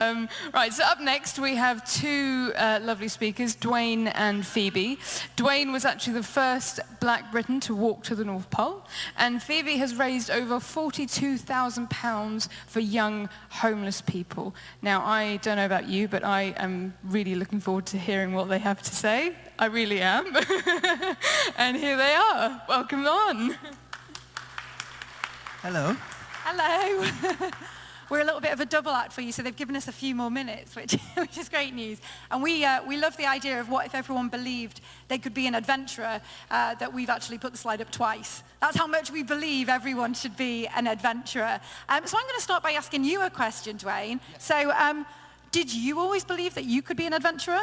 Right, so up next we have two lovely speakers, Dwayne and Phoebe. Dwayne was actually the first black Briton to walk to the North Pole, and Phoebe has raised over £42,000 for young homeless people. Now, I don't know about you, but I am really looking forward to hearing what they have to say. I really am. And here they are. Welcome on. Hello. Hello. We're a little bit of a double act for you, so they've given us a few more minutes, which is great news. And we love the idea of what if everyone believed they could be an adventurer, that we've actually put the slide up twice. That's how much we believe everyone should be an adventurer. So I'm going to start by asking you a question, Dwayne. Yes. So did you always believe that you could be an adventurer?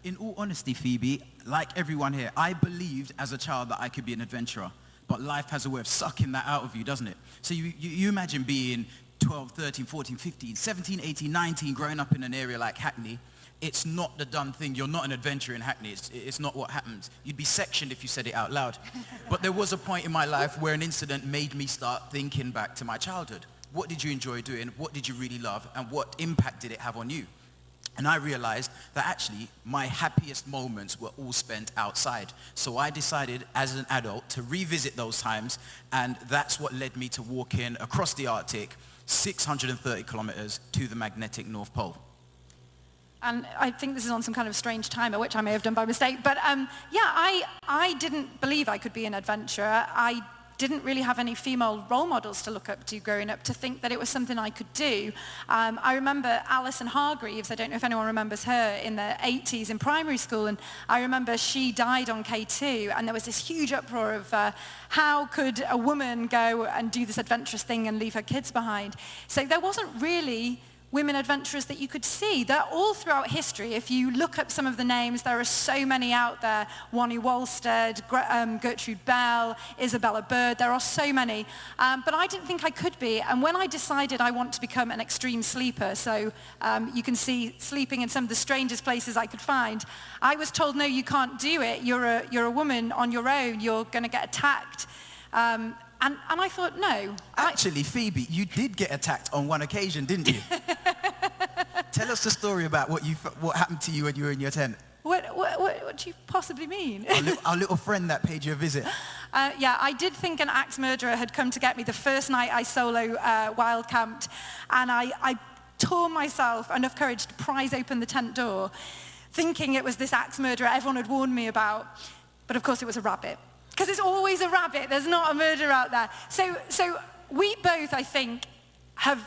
In all honesty, Phoebe, like everyone here, I believed as a child that I could be an adventurer. But life has a way of sucking that out of you, doesn't it? So you imagine being 12, 13, 14, 15, 17, 18, 19, growing up in an area like Hackney. It's not the done thing. You're not an adventurer in Hackney. It's not what happens. You'd be sectioned if you said it out loud. But there was a point in my life where an incident made me start thinking back to my childhood. What did you enjoy doing? What did you really love? And what impact did it have on you? And I realized that actually my happiest moments were all spent outside. So I decided as an adult to revisit those times, and that's what led me to walking across the Arctic 630 kilometers to the magnetic North Pole. And I think this is on some kind of strange timer, which I may have done by mistake. But yeah, I didn't believe I could be an adventurer. I didn't really have any female role models to look up to growing up to think that it was something I could do. I remember Alison Hargreaves, I don't know if anyone remembers her, in the 80s in primary school, and I remember she died on K2, and there was this huge uproar of how could a woman go and do this adventurous thing and leave her kids behind. So there wasn't really women adventurers that you could see. They're all throughout history. If you look up some of the names, there are so many out there. Wani Wolstead, Gertrude Bell, Isabella Bird, there are so many. But I didn't think I could be. And when I decided I want to become an extreme sleeper, so you can see sleeping in some of the strangest places I could find, I was told, no, you can't do it. You're a woman on your own. You're going to get attacked. And I thought, no. Actually, Phoebe, you did get attacked on one occasion, didn't you? Tell us the story about what happened to you when you were in your tent. What do you possibly mean? Our little friend that paid you a visit. Yeah, I did think an axe murderer had come to get me the first night I solo wild camped. And I tore myself enough courage to prise open the tent door, thinking it was this axe murderer everyone had warned me about. But of course it was a rabbit. Because it's always a rabbit. There's not a murderer out there. So we both, I think, have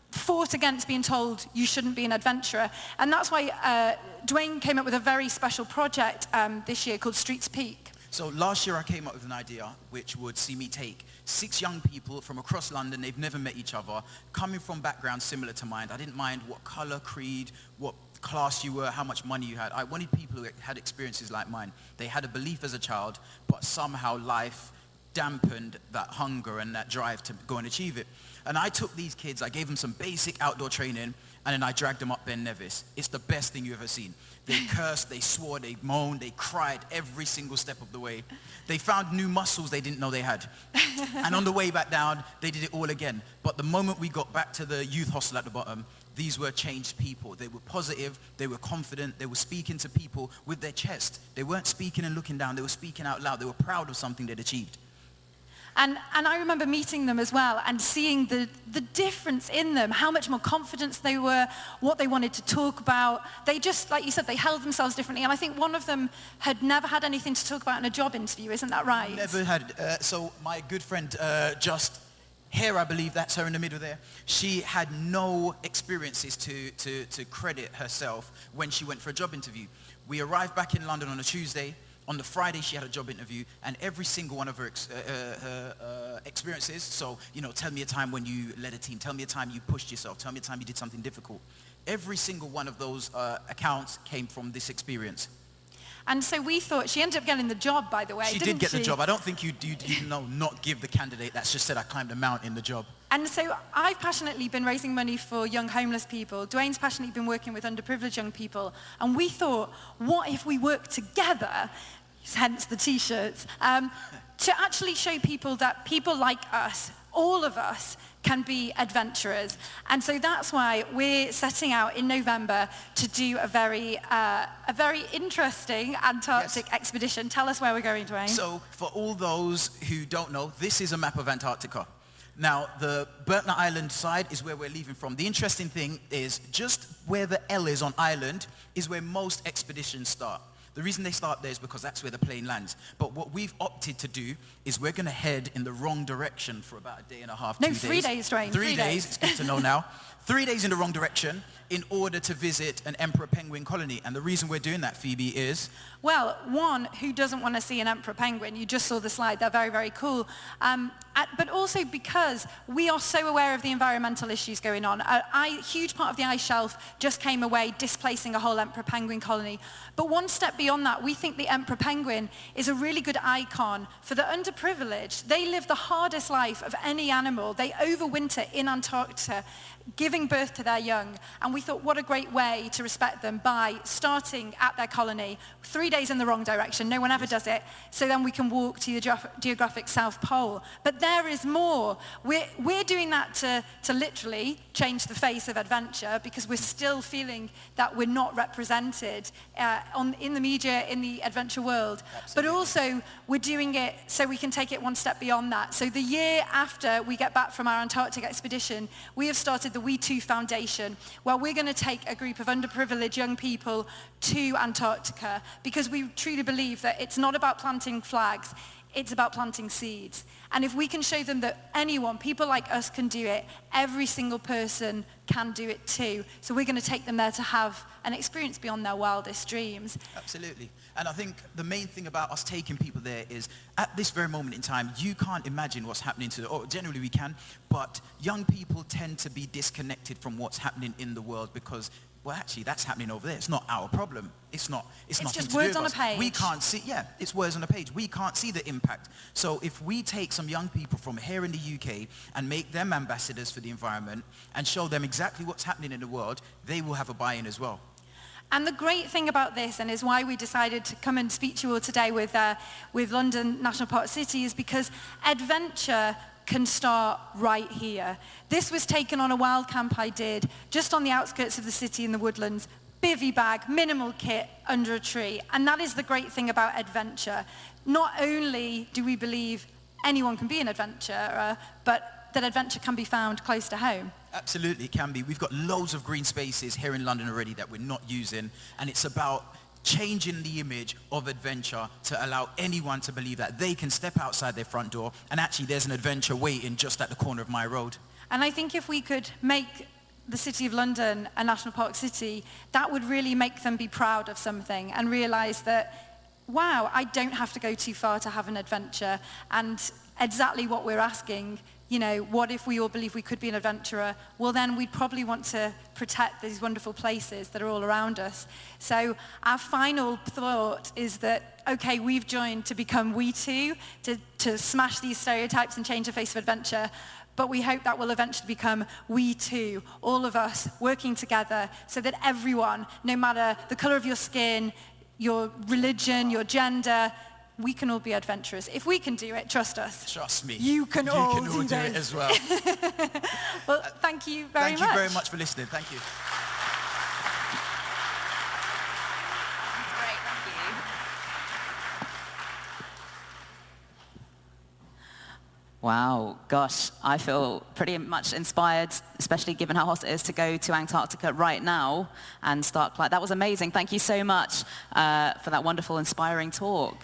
fought against being told you shouldn't be an adventurer. And that's why Dwayne came up with a very special project this year called Streets Peak. So last year I came up with an idea which would see me take 6 young people from across London. They've never met each other, coming from backgrounds similar to mine. I didn't mind what color, creed, what class you were, how much money you had. I wanted people who had experiences like mine. They had a belief as a child, but somehow life dampened that hunger and that drive to go and achieve it. And I took these kids, I gave them some basic outdoor training, and then I dragged them up Ben Nevis. It's the best thing you've ever seen. They cursed, they swore, they moaned, they cried every single step of the way. They found new muscles they didn't know they had. And on the way back down, they did it all again. But the moment we got back to the youth hostel at the bottom, these were changed people. They were positive, they were confident, they were speaking to people with their chest. They weren't speaking and looking down, they were speaking out loud. They were proud of something they'd achieved. And I remember meeting them as well and seeing the difference in them, how much more confident they were, what they wanted to talk about. They just, like you said, they held themselves differently. And I think one of them had never had anything to talk about in a job interview, isn't that right? Never had. So my good friend, Just Here, I believe, that's her in the middle there. She had no experiences to credit herself when she went for a job interview. We arrived back in London on a Tuesday. On the Friday, she had a job interview, and every single one of her experiences, so, tell me a time when you led a team, tell me a time you pushed yourself, tell me a time you did something difficult. Every single one of those accounts came from this experience. And so we thought, she ended up getting the job, by the way, She did get the job. I don't think you'd not give the candidate that's just said I climbed a mountain the job. And so I've passionately been raising money for young homeless people. Dwayne's passionately been working with underprivileged young people. And we thought, what if we work together, hence the T-shirts, to actually show people that people like us all of us can be adventurers. And so that's why we're setting out in November to do a very interesting Antarctic expedition. Tell us where we're going, Dwayne. So for all those who don't know, this is a map of Antarctica. Now, the Briton Island side is where we're leaving from. The interesting thing is just where the L is on island is where most expeditions start. The reason they start there is because that's where the plane lands. But what we've opted to do is we're going to head in the wrong direction for about a day and a half, 2 days. No, 3 days, Dwayne. 3 days, it's good to know now. 3 days in the wrong direction in order to visit an emperor penguin colony. And the reason we're doing that, Phoebe, is... Well, one, who doesn't want to see an emperor penguin? You just saw the slide. They're very, very cool. But also because we are so aware of the environmental issues going on. A huge part of the ice shelf just came away, displacing a whole emperor penguin colony. But one step beyond that, we think the emperor penguin is a really good icon for the underprivileged. They live the hardest life of any animal. They overwinter in Antarctica, giving birth to their young. And we thought, what a great way to respect them by starting at their colony, 3 days in the wrong direction. No one ever does it. So then we can walk to the geographic South Pole. But there is more. We're doing that to literally change the face of adventure, because we're still feeling that we're not represented in the media, in the adventure world. Absolutely. But also we're doing it so we can take it one step beyond that. So the year after we get back from our Antarctic expedition, we have started the We Too Foundation, where we're going to take a group of underprivileged young people to Antarctica, because we truly believe that it's not about planting flags, it's about planting seeds. And if we can show them that anyone, people like us, can do it, every single person can do it too. So we're going to take them there to have an experience beyond their wildest dreams. Absolutely. And I think the main thing about us taking people there is, at this very moment in time, you can't imagine what's happening or generally we can, but young people tend to be disconnected from what's happening in the world because, well, actually, that's happening over there. It's not our problem. It's nothing just to do words with on a us. page. We can't see, it's words on a page. We can't see the impact. So if we take some young people from here in the UK and make them ambassadors for the environment and show them exactly what's happening in the world, they will have a buy-in as well. And the great thing about this, and is why we decided to come and speak to you all today with London National Park City, is because adventure can start right here. This was taken on a wild camp I did just on the outskirts of the city in the woodlands. Bivvy bag, minimal kit, under a tree. And that is the great thing about adventure. Not only do we believe anyone can be an adventurer, but that adventure can be found close to home. Absolutely, it can be. We've got loads of green spaces here in London already that we're not using, and it's about changing the image of adventure to allow anyone to believe that they can step outside their front door and actually there's an adventure waiting just at the corner of my road. And I think if we could make the City of London a national park city, that would really make them be proud of something and realise that, wow, I don't have to go too far to have an adventure. And exactly what we're asking, what if we all believe we could be an adventurer? Well, then we'd probably want to protect these wonderful places that are all around us. So our final thought is that, okay, we've joined to become We Too, to smash these stereotypes and change the face of adventure. But we hope that will eventually become We Too, all of us working together so that everyone, no matter the color of your skin, your religion, your gender, we can all be adventurous. If we can do it, trust us. Trust me. You can all do it as well. Well, thank you very much. Thank you very much for listening. Thank you. That's great, thank you. Wow, gosh, I feel pretty much inspired, especially given how hot it is, to go to Antarctica right now and start. That was amazing. Thank you so much for that wonderful, inspiring talk.